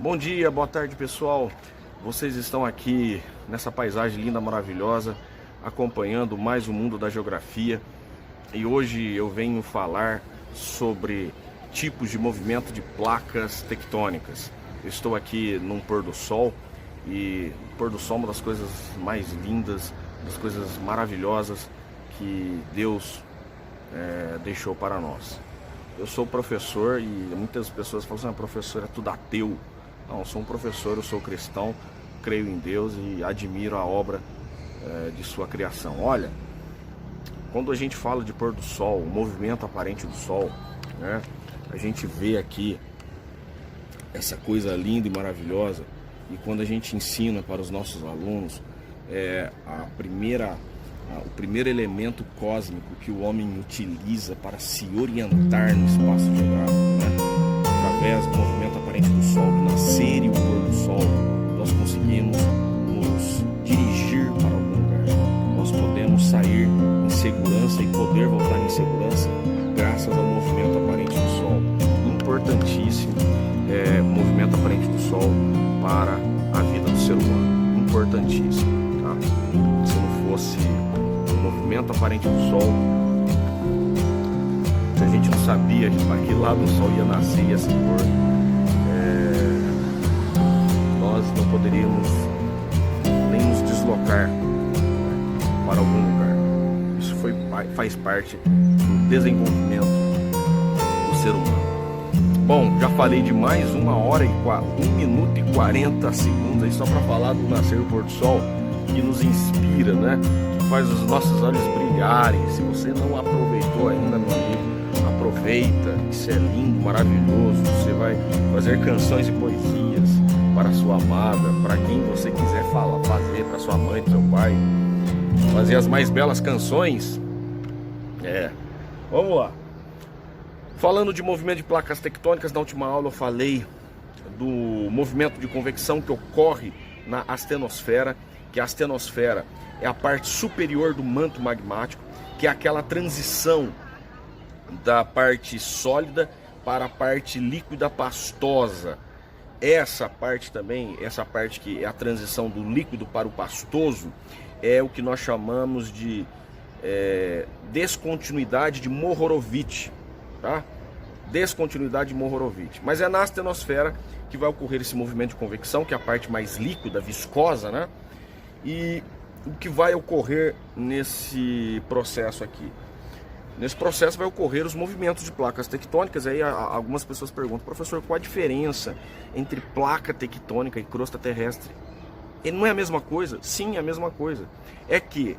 Bom dia, boa tarde pessoal. Vocês estão aqui nessa paisagem linda, maravilhosa, acompanhando mais o mundo da geografia. E hoje eu venho falar sobre tipos de movimento de placas tectônicas. Eu estou aqui num pôr do sol e o pôr do sol é uma das coisas mais lindas, das coisas maravilhosas que Deus deixou para nós. Eu sou professor e muitas pessoas falam assim, professor é tudo ateu. Não, eu sou um professor, eu sou cristão, creio em Deus e admiro a obra de sua criação. Olha, quando a gente fala de pôr do sol, o movimento aparente do sol, né, a gente vê aqui essa coisa linda e maravilhosa. E quando a gente ensina para os nossos alunos, o primeiro elemento cósmico que o homem utiliza para se orientar no espaço geográfico, né? Através do movimento aparente do Sol, do nascer e o pôr do Sol, nós conseguimos nos dirigir para algum lugar. Nós podemos sair em segurança e poder voltar em segurança graças ao movimento aparente do Sol. Importantíssimo o movimento aparente do Sol para a vida do ser humano. Importantíssimo, tá? Se não fosse o movimento aparente do Sol, se a gente não sabia para que lado o Sol ia nascer e ia se pôr, nós não poderíamos nem nos deslocar para algum lugar. Isso faz parte do desenvolvimento do ser humano. Bom, já falei de mais 1 hora e 1 minuto e 40 segundos aí só para falar do nascer e o pôr do Sol, que nos inspira, né? Que faz os nossos olhos brilharem. Se você não aproveitou ainda, meu amigo, aproveita, isso é lindo, maravilhoso. Você vai fazer canções e poesias para a sua amada, para quem você quiser fazer, para sua mãe, para seu pai, fazer as mais belas canções. Vamos lá. Falando de movimento de placas tectônicas, na última aula eu falei do movimento de convecção que ocorre na astenosfera, que a astenosfera é a parte superior do manto magmático, que é aquela transição da parte sólida para a parte líquida pastosa. Essa parte também, essa parte que é a transição do líquido para o pastoso, é o que nós chamamos de descontinuidade de Mohorovic, tá? Descontinuidade de Mohorovic. Mas é na astenosfera que vai ocorrer esse movimento de convecção, que é a parte mais líquida, viscosa, né? E o que vai ocorrer nesse processo aqui? Nesse processo vai ocorrer os movimentos de placas tectônicas. Aí algumas pessoas perguntam, professor, qual a diferença entre placa tectônica e crosta terrestre? E não é a mesma coisa? Sim, é a mesma coisa. É que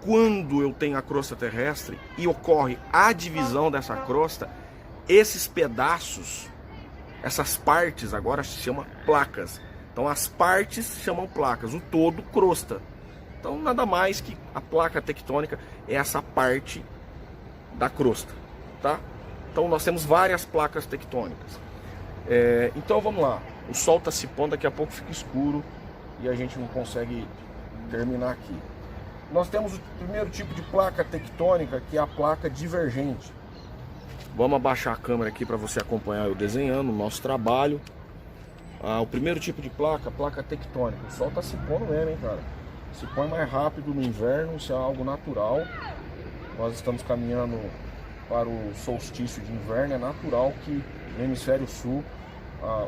quando eu tenho a crosta terrestre e ocorre a divisão dessa crosta, esses pedaços, essas partes agora se chamam placas. Então as partes se chamam placas, o todo crosta. Então nada mais que a placa tectônica é essa parte da crosta, tá? Então nós temos várias placas tectônicas. Então vamos lá, o sol está se pondo, daqui a pouco fica escuro e a gente não consegue terminar aqui. Nós temos o primeiro tipo de placa tectônica, que é a placa divergente. Vamos abaixar a câmera aqui para você acompanhar eu desenhando o nosso trabalho. O primeiro tipo de placa, a placa tectônica. O sol está se pondo mesmo, hein, cara? Se põe mais rápido no inverno, isso é algo natural. Nós estamos caminhando para o solstício de inverno. É natural que no hemisfério sul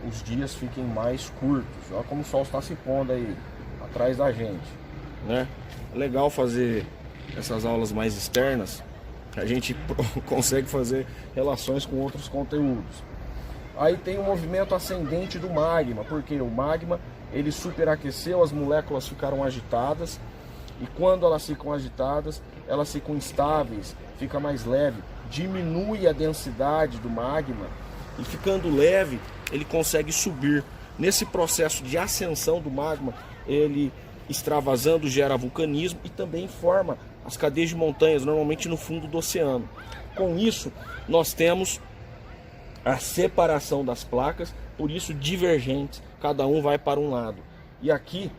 os dias fiquem mais curtos. Olha como o sol está se pondo aí atrás da gente, né? É legal fazer essas aulas mais externas, a gente consegue fazer relações com outros conteúdos. Aí tem o movimento ascendente do magma, porque o magma ele superaqueceu, as moléculas ficaram agitadas, e quando elas ficam agitadas, elas ficam instáveis, fica mais leve, diminui a densidade do magma, e ficando leve, ele consegue subir. Nesse processo de ascensão do magma, ele extravasando gera vulcanismo e também forma as cadeias de montanhas, normalmente no fundo do oceano. Com isso, nós temos a separação das placas, por isso divergentes, cada um vai para um lado. E aqui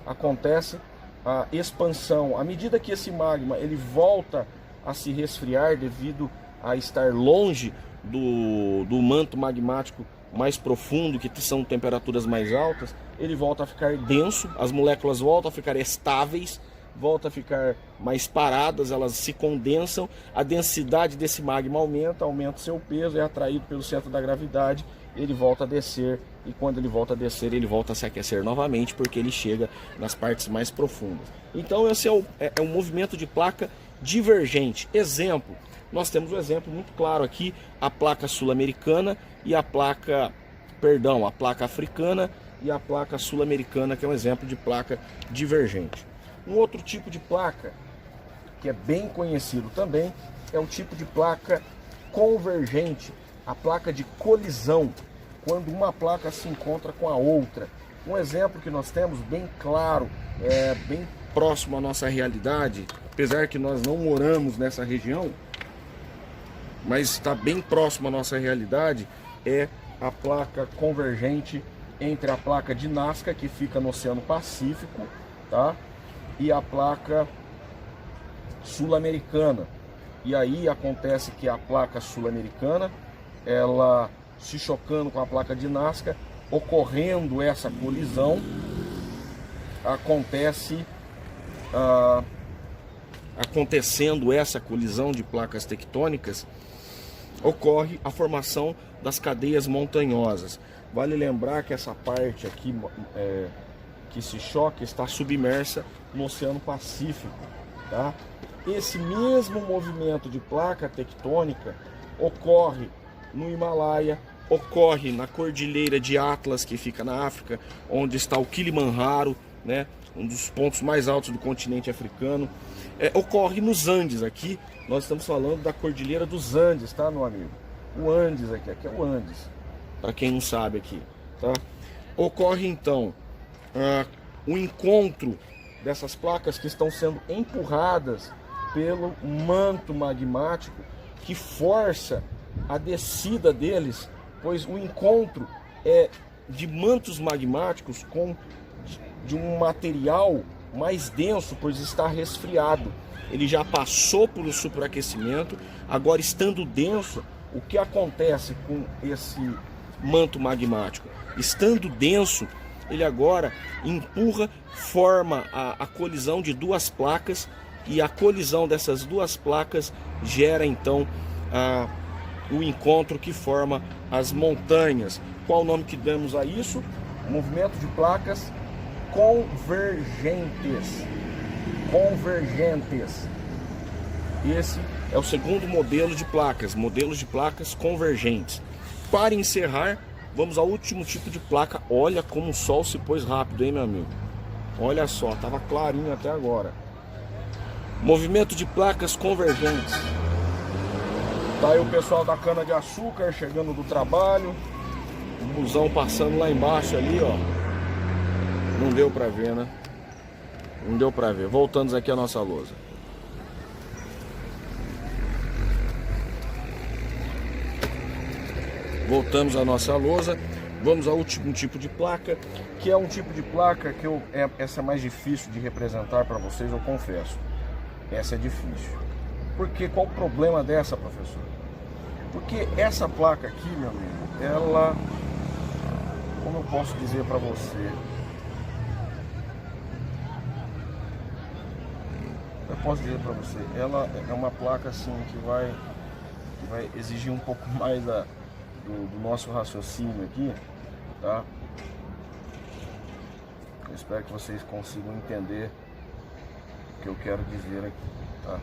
acontece a expansão. À medida que esse magma ele volta a se resfriar devido a estar longe do manto magmático mais profundo, que são temperaturas mais altas, ele volta a ficar denso, as moléculas voltam a ficar estáveis, voltam a ficar mais paradas, elas se condensam, a densidade desse magma aumenta o seu peso, é atraído pelo centro da gravidade, ele volta a descer, e quando ele volta a descer, ele volta a se aquecer novamente, porque ele chega nas partes mais profundas. Então esse é um movimento de placa divergente. Exemplo, nós temos um exemplo muito claro aqui, a placa sul-americana e a placa, a placa africana e a placa sul-americana, que é um exemplo de placa divergente. Um outro tipo de placa, que é bem conhecido também, é o tipo de placa convergente, a placa de colisão, quando uma placa se encontra com a outra. Um exemplo que nós temos bem claro, bem próximo à nossa realidade, apesar que nós não moramos nessa região, mas está bem próximo à nossa realidade, é a placa convergente entre a placa de Nazca, que fica no Oceano Pacífico, tá? E a placa sul-americana. E aí acontece que a placa sul-americana, ela se chocando com a placa de Nazca, ocorrendo essa colisão, acontecendo essa colisão de placas tectônicas, ocorre a formação das cadeias montanhosas. Vale lembrar que essa parte aqui que se choca está submersa no Oceano Pacífico, tá? Esse mesmo movimento de placa tectônica ocorre no Himalaia, ocorre na Cordilheira de Atlas, que fica na África, onde está o Kilimanjaro, né? Um dos pontos mais altos do continente africano. Ocorre nos Andes aqui, nós estamos falando da Cordilheira dos Andes, tá, meu amigo? O Andes aqui é o Andes, para quem não sabe aqui, tá? Ocorre então o encontro dessas placas que estão sendo empurradas pelo manto magmático, que força a descida deles, pois o encontro é de mantos magmáticos de um material mais denso, pois está resfriado. Ele já passou por o superaquecimento, agora estando denso, o que acontece com esse manto magmático? Estando denso, ele agora empurra, forma a colisão de duas placas, e a colisão dessas duas placas gera então o encontro que forma as montanhas. Qual o nome que damos a isso? Movimento de placas convergentes. Esse é o segundo modelo de placas, modelos de placas convergentes. Para encerrar, vamos ao último tipo de placa. Olha como o sol se pôs rápido, hein, meu amigo? Olha só, estava clarinho até agora. Movimento de placas convergentes. Tá aí o pessoal da cana de açúcar chegando do trabalho, o busão passando lá embaixo ali, ó. Não deu pra ver, né? Não deu pra ver. Voltamos aqui à nossa lousa. Voltamos à nossa lousa. Vamos ao último tipo de placa, que é um tipo de placa que essa é mais difícil de representar para vocês, eu confesso. Essa é difícil. Porque qual o problema dessa, professor? Porque essa placa aqui, meu amigo, ela, como eu posso dizer para você? Eu posso dizer para você, ela é uma placa assim que vai exigir um pouco mais do nosso raciocínio aqui, tá? Eu espero que vocês consigam entender o que eu quero dizer aqui, tá?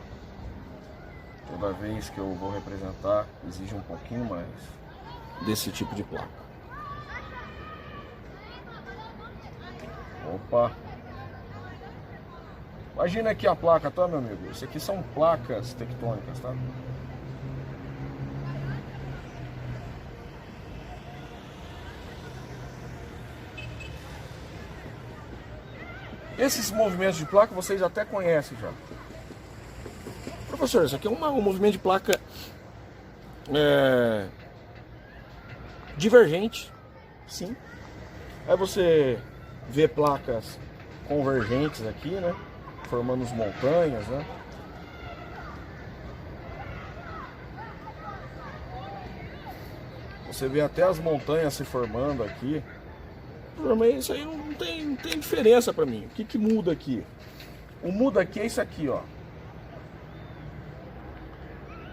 Toda vez que eu vou representar, exige um pouquinho mais desse tipo de placa. Opa! Imagina aqui a placa, tá, meu amigo? Isso aqui são placas tectônicas, tá? Esses movimentos de placa vocês até conhecem já. Professor, isso aqui é um movimento de placa divergente, sim. Aí você vê placas convergentes aqui, né? Formando as montanhas, né? Você vê até as montanhas se formando aqui. Mas isso aí não tem diferença para mim. O que muda aqui? O muda aqui é isso aqui, ó.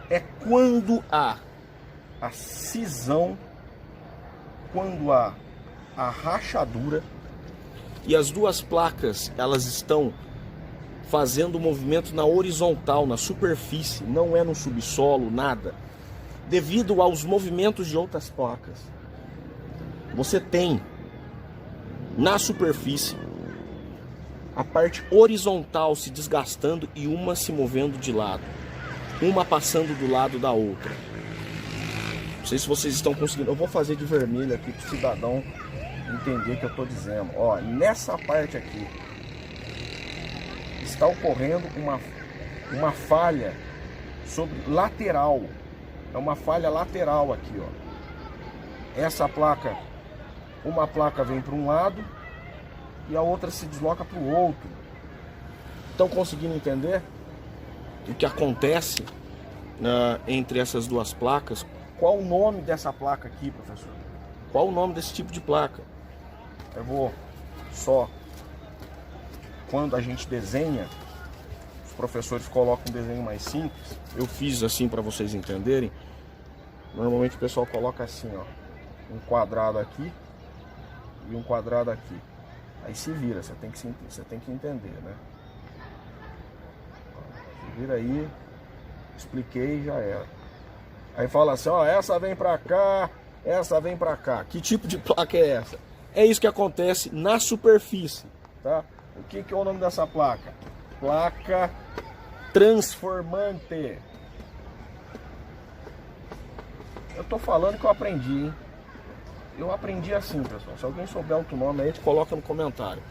É quando há a cisão, quando há a rachadura e as duas placas, elas estão fazendo o movimento na horizontal, na superfície, não é no subsolo, nada. Devido aos movimentos de outras placas. Você tem na superfície a parte horizontal se desgastando e uma se movendo de lado. Uma passando do lado da outra. Não sei se vocês estão conseguindo. Eu vou fazer de vermelho aqui para o cidadão entender o que eu estou dizendo. Ó, nessa parte aqui está ocorrendo uma falha sobre lateral. É uma falha lateral aqui, ó. Essa placa, uma placa vem para um lado e a outra se desloca para o outro. Estão conseguindo entender o que acontece entre essas duas placas? Qual o nome dessa placa aqui, professor? Qual o nome desse tipo de placa? Eu vou só... Quando a gente desenha, os professores colocam um desenho mais simples. Eu fiz assim para vocês entenderem. Normalmente o pessoal coloca assim, ó, um quadrado aqui e um quadrado aqui. Aí se vira, você tem que entender, né? Se vira aí, expliquei, já era. Aí fala assim, ó, essa vem pra cá, essa vem pra cá. Que tipo de placa é essa? É isso que acontece na superfície, tá? O que é o nome dessa placa? Placa transformante. Eu tô falando que eu aprendi, hein? Eu aprendi assim, pessoal. Se alguém souber outro nome aí, coloca no comentário.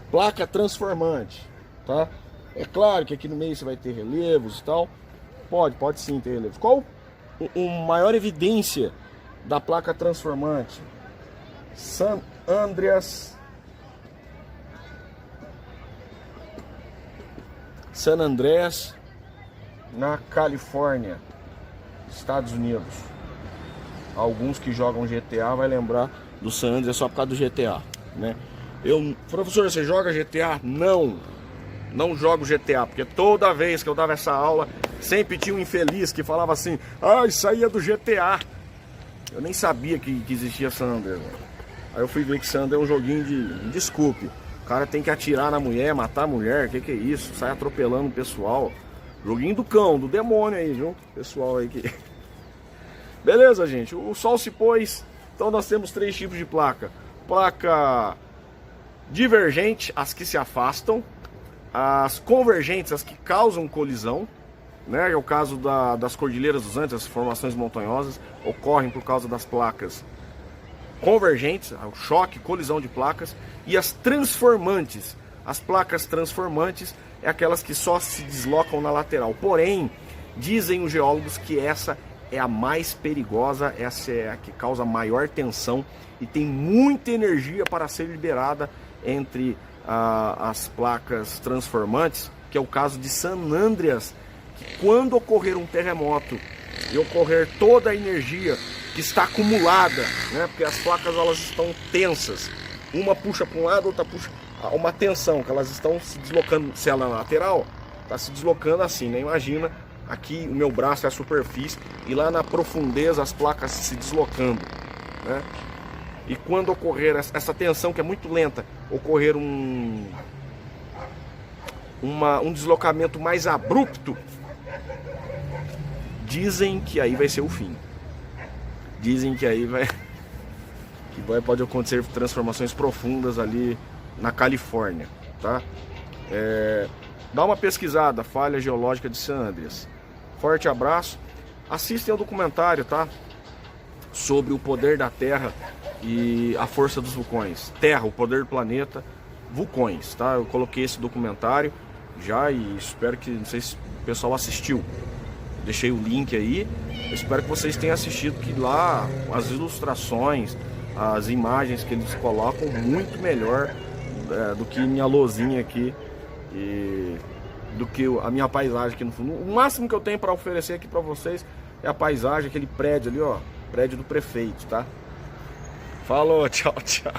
Placa transformante, tá? É claro que aqui no meio você vai ter relevos e tal. Pode sim ter relevos. Qual a maior evidência da placa transformante? San Andreas na Califórnia, Estados Unidos. Alguns que jogam GTA vai lembrar do San Andreas só por causa do GTA, né? Professor, você joga GTA? Não jogo GTA, porque toda vez que eu dava essa aula, sempre tinha um infeliz que falava assim, isso aí é do GTA. Eu nem sabia que existia San Andreas. Aí eu fui ver que San Andreas é um joguinho de... Desculpe, o cara tem que atirar na mulher, matar a mulher, que é isso? Sai atropelando o pessoal. Joguinho do cão, do demônio aí, viu? Pessoal aí que... Beleza, gente, o sol se pôs, então nós temos 3 tipos de placa. Placa divergente, as que se afastam. As convergentes, as que causam colisão, né? É o caso das Cordilheiras dos Andes, as formações montanhosas, ocorrem por causa das placas convergentes, o choque, colisão de placas. E as transformantes, as placas transformantes é aquelas que só se deslocam na lateral. Porém, dizem os geólogos que essa é a mais perigosa, essa é a que causa maior tensão e tem muita energia para ser liberada entre as placas transformantes, que é o caso de San Andreas, que quando ocorrer um terremoto e ocorrer toda a energia que está acumulada, né, porque as placas elas estão tensas, uma puxa para um lado, outra puxa, uma tensão, que elas estão se deslocando, se ela é lateral, está se deslocando assim, né? Imagina, aqui o meu braço é a superfície e lá na profundeza as placas se deslocando, né? E quando ocorrer essa tensão que é muito lenta, ocorrer um deslocamento mais abrupto, dizem que aí vai ser o fim. Dizem que aí pode acontecer transformações profundas ali na Califórnia, tá? Dá uma pesquisada, falha geológica de San Andreas. Forte abraço. Assistem ao documentário, tá? Sobre o poder da Terra e a força dos vulcões. Terra, o poder do planeta, vulcões, tá? Eu coloquei esse documentário já e espero que, não sei se o pessoal assistiu. Deixei o link aí. Eu espero que vocês tenham assistido, que lá as ilustrações, as imagens que eles colocam muito melhor do que minha lozinha aqui e do que a minha paisagem aqui no fundo. O máximo que eu tenho para oferecer aqui para vocês é a paisagem, aquele prédio ali, ó. prédio do prefeito, tá? Falou, tchau, tchau.